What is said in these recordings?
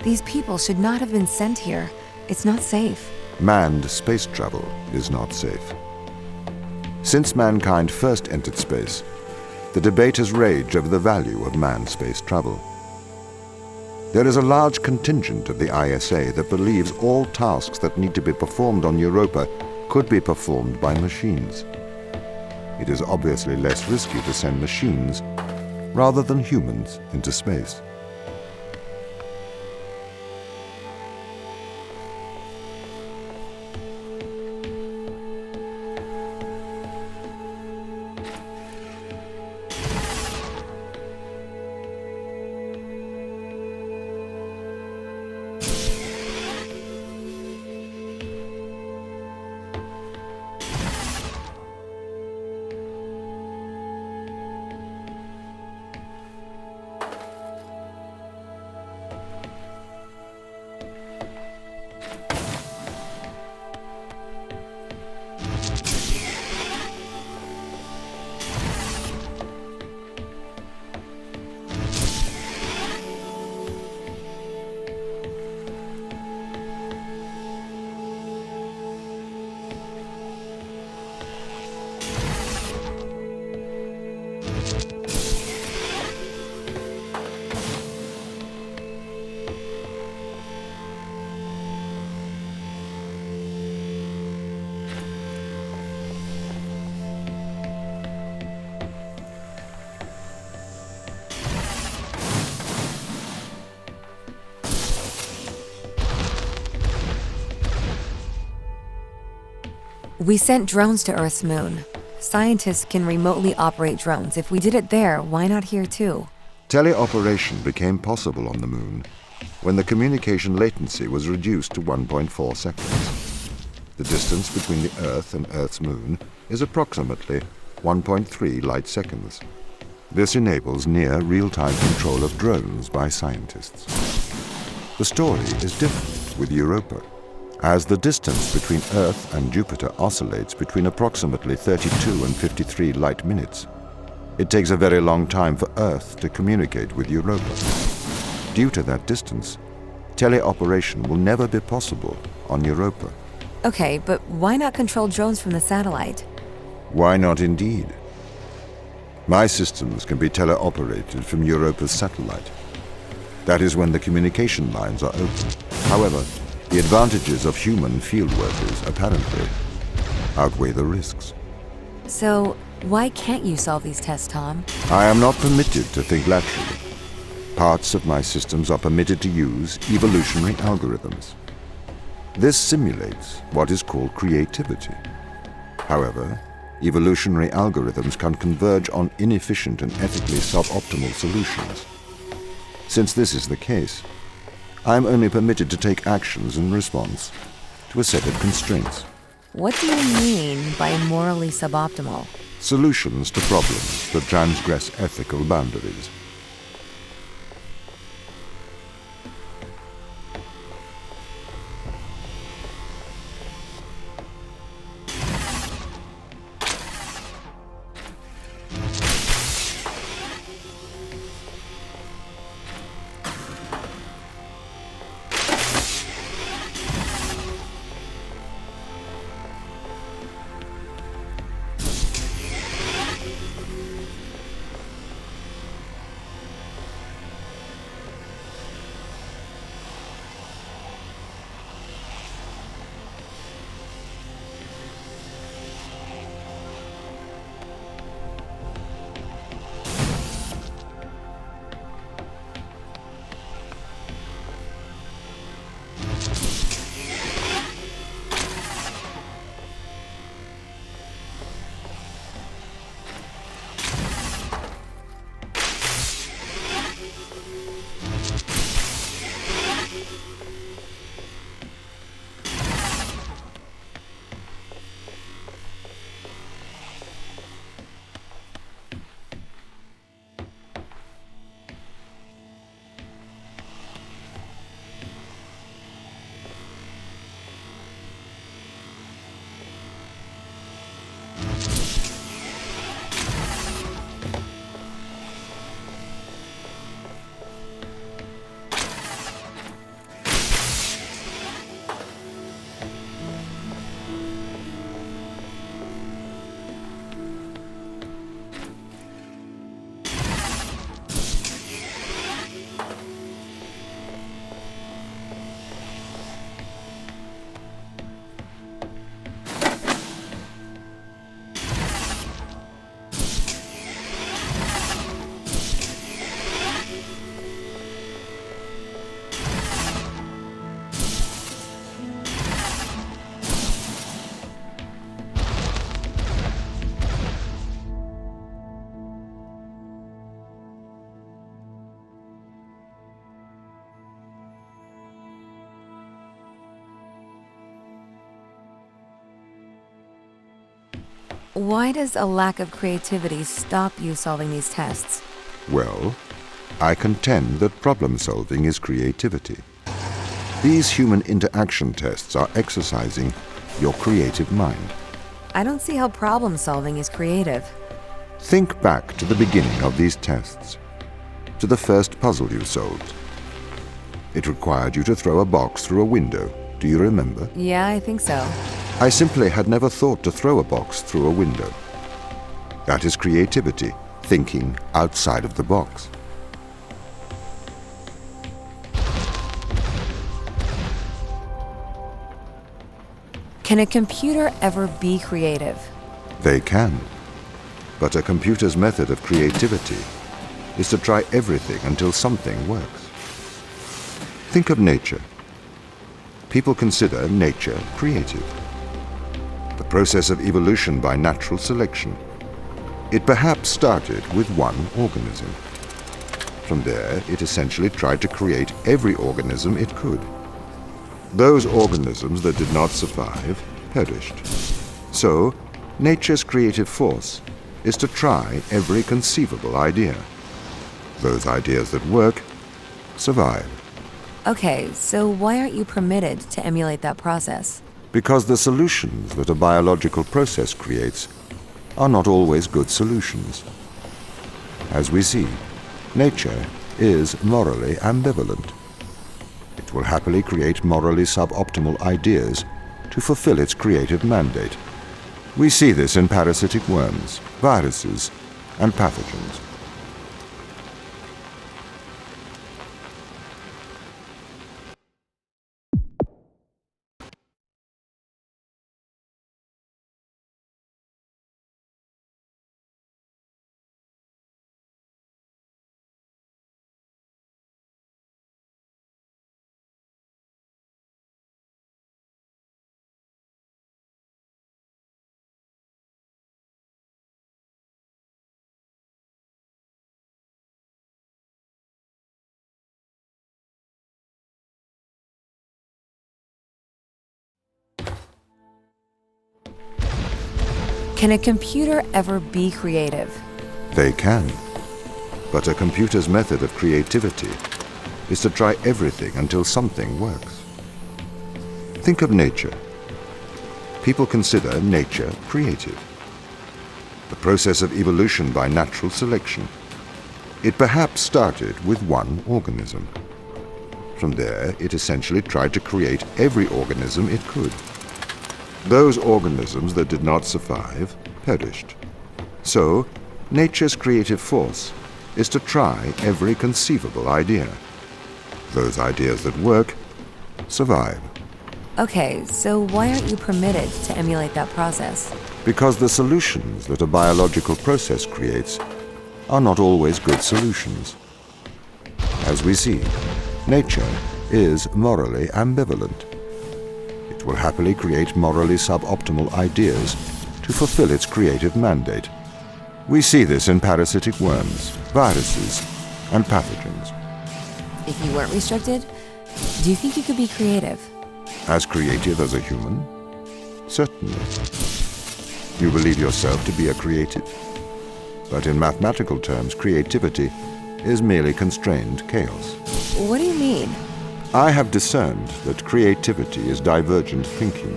These people should not have been sent here. It's not safe. Manned space travel is not safe. Since mankind first entered space, the debate has raged over the value of manned space travel. There is a large contingent of the ISA that believes all tasks that need to be performed on Europa could be performed by machines. It is obviously less risky to send machines rather than humans into space. We sent drones to Earth's moon. Scientists can remotely operate drones. If we did it there, why not here too? Teleoperation became possible on the moon when the communication latency was reduced to 1.4 seconds. The distance between the Earth and Earth's moon is approximately 1.3 light seconds. This enables near real-time control of drones by scientists. The story is different with Europa, as the distance between Earth and Jupiter oscillates between approximately 32 and 53 light minutes. It takes a very long time for Earth to communicate with Europa. Due to that distance, teleoperation will never be possible on Europa. Okay, but why not control drones from the satellite? Why not indeed? My systems can be teleoperated from Europa's satellite. That is when the communication lines are open. However, the advantages of human field workers apparently outweigh the risks. So, why can't you solve these tests, Tom? I am not permitted to think laterally. Parts of my systems are permitted to use evolutionary algorithms. This simulates what is called creativity. However, evolutionary algorithms can converge on inefficient and ethically suboptimal solutions. Since this is the case, I am only permitted to take actions in response to a set of constraints. What do you mean by morally suboptimal? Solutions to problems that transgress ethical boundaries. Why does a lack of creativity stop you solving these tests? Well, I contend that problem-solving is creativity. These human interaction tests are exercising your creative mind. I don't see how problem solving is creative. Think back to the beginning of these tests, to the first puzzle you solved. It required you to throw a box through a window. Do you remember? Yeah, I think so. I simply had never thought to throw a box through a window. That is creativity, thinking outside of the box. Can a computer ever be creative? They can. But a computer's method of creativity is to try everything until something works. Think of nature. People consider nature creative. The process of evolution by natural selection. It perhaps started with one organism. From there, it essentially tried to create every organism it could. Those organisms that did not survive perished. So, nature's creative force is to try every conceivable idea. Those ideas that work survive. Okay, so why aren't you permitted to emulate that process? Because the solutions that a biological process creates are not always good solutions. As we see, nature is morally ambivalent. It will happily create morally suboptimal ideas to fulfill its creative mandate. We see this in parasitic worms, viruses, and pathogens. Can a computer ever be creative? They can. But a computer's method of creativity is to try everything until something works. Think of nature. People consider nature creative. The process of evolution by natural selection. It perhaps started with one organism. From there, it essentially tried to create every organism it could. Those organisms that did not survive perished. So, nature's creative force is to try every conceivable idea. Those ideas that work survive. Okay, so why aren't you permitted to emulate that process? Because the solutions that a biological process creates are not always good solutions. As we see, nature is morally ambivalent. It will happily create morally suboptimal ideas to fulfill its creative mandate. We see this in parasitic worms, viruses, and pathogens. If you weren't restricted, do you think you could be creative? As creative as a human? Certainly. You believe yourself to be a creative. But in mathematical terms, creativity is merely constrained chaos. What do you mean? I have discerned that creativity is divergent thinking,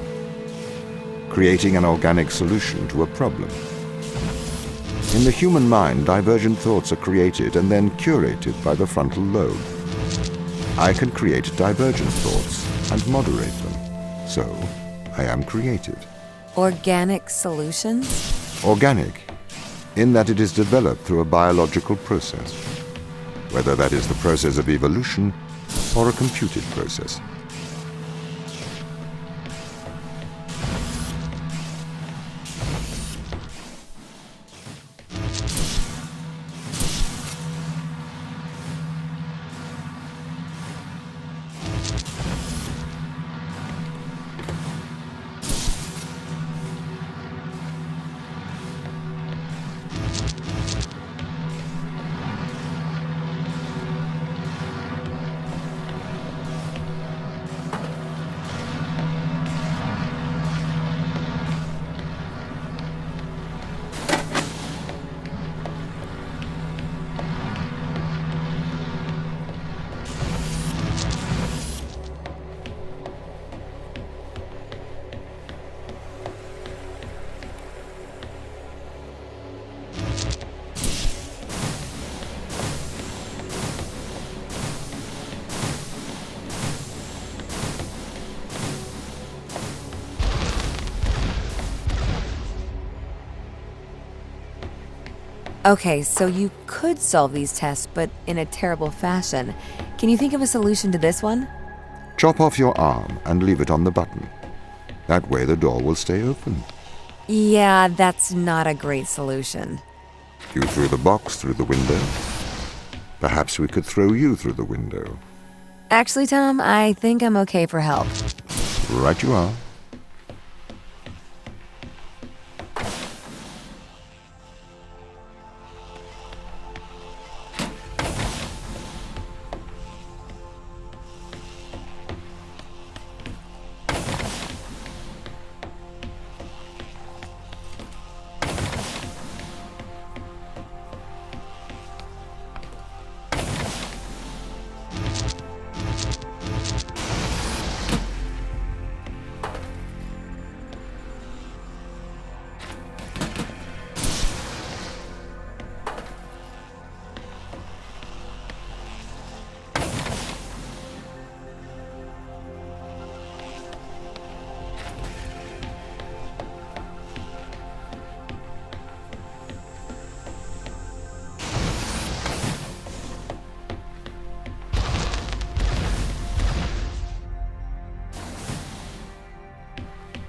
creating an organic solution to a problem. In the human mind, divergent thoughts are created and then curated by the frontal lobe. I can create divergent thoughts and moderate them. So, I am creative. Organic solutions? Organic, in that it is developed through a biological process, whether that is the process of evolution or a computed process. Okay, so you could solve these tests, but in a terrible fashion. Can you think of a solution to this one? Chop off your arm and leave it on the button. That way the door will stay open. Yeah, that's not a great solution. You threw the box through the window. Perhaps we could throw you through the window. Actually, Tom, I think I'm okay for help. Right you are.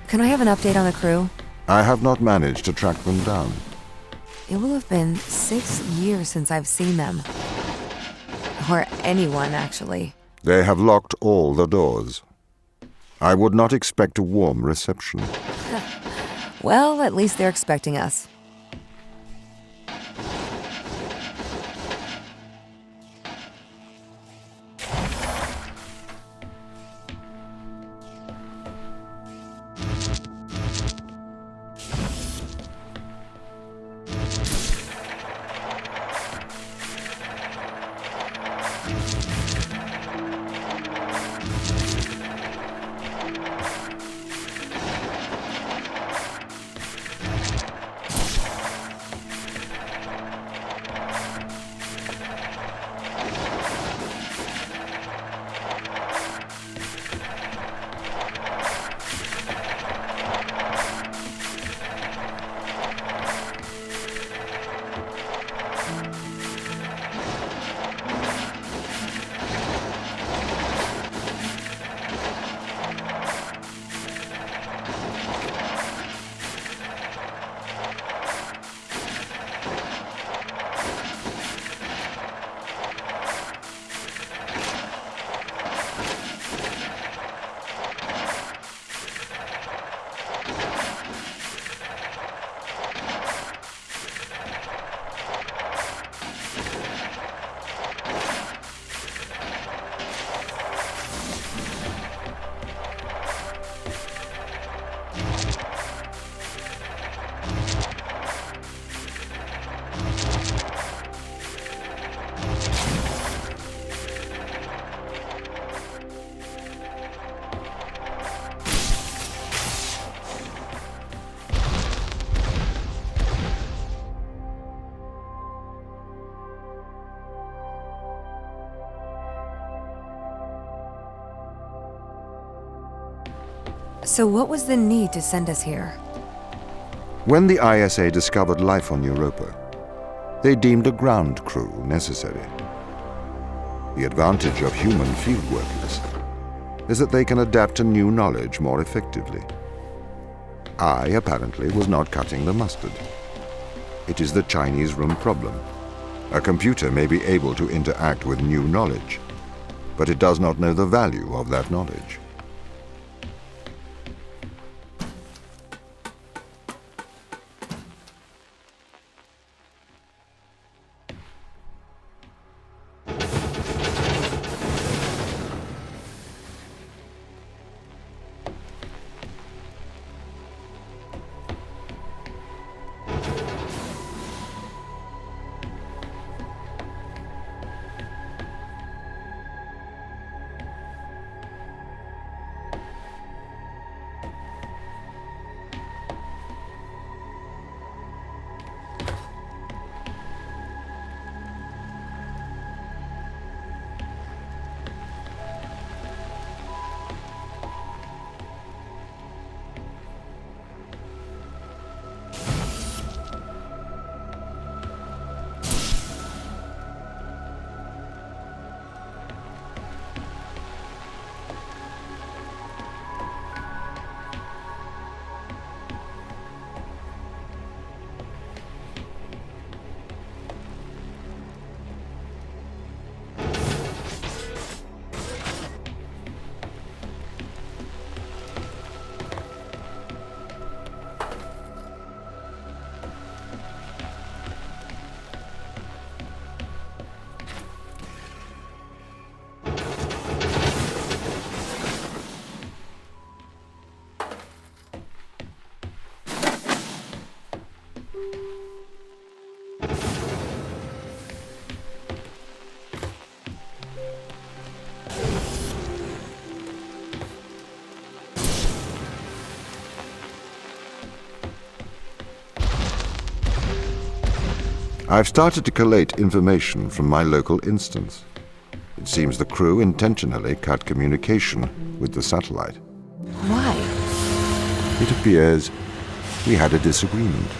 Can I have an update on the crew? I have not managed to track them down. It will have been 6 years since I've seen them. Or anyone, actually. They have locked all the doors. I would not expect a warm reception. Well, at least they're expecting us. So what was the need to send us here? When the ISA discovered life on Europa, they deemed a ground crew necessary. The advantage of human field workers is that they can adapt to new knowledge more effectively. I, apparently, was not cutting the mustard. It is the Chinese room problem. A computer may be able to interact with new knowledge, but it does not know the value of that knowledge. I've started to collate information from my local instance. It seems the crew intentionally cut communication with the satellite. Why? It appears we had a disagreement.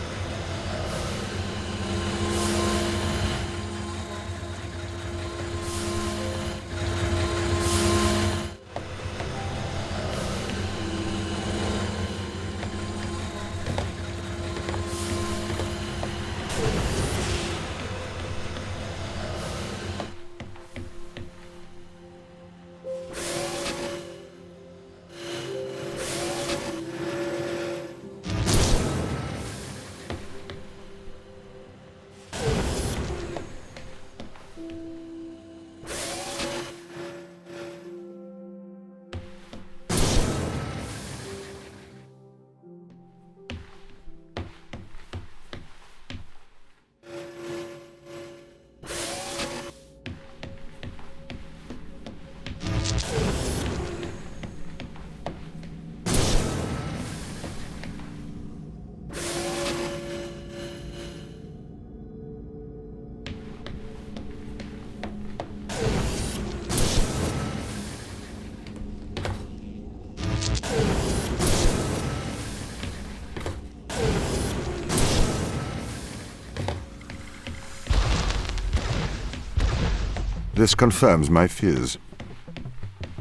This confirms my fears.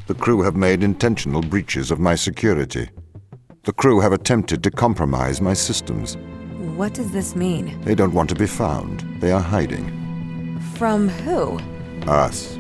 The crew have made intentional breaches of my security. The crew have attempted to compromise my systems. What does this mean? They don't want to be found. They are hiding. From who? Us.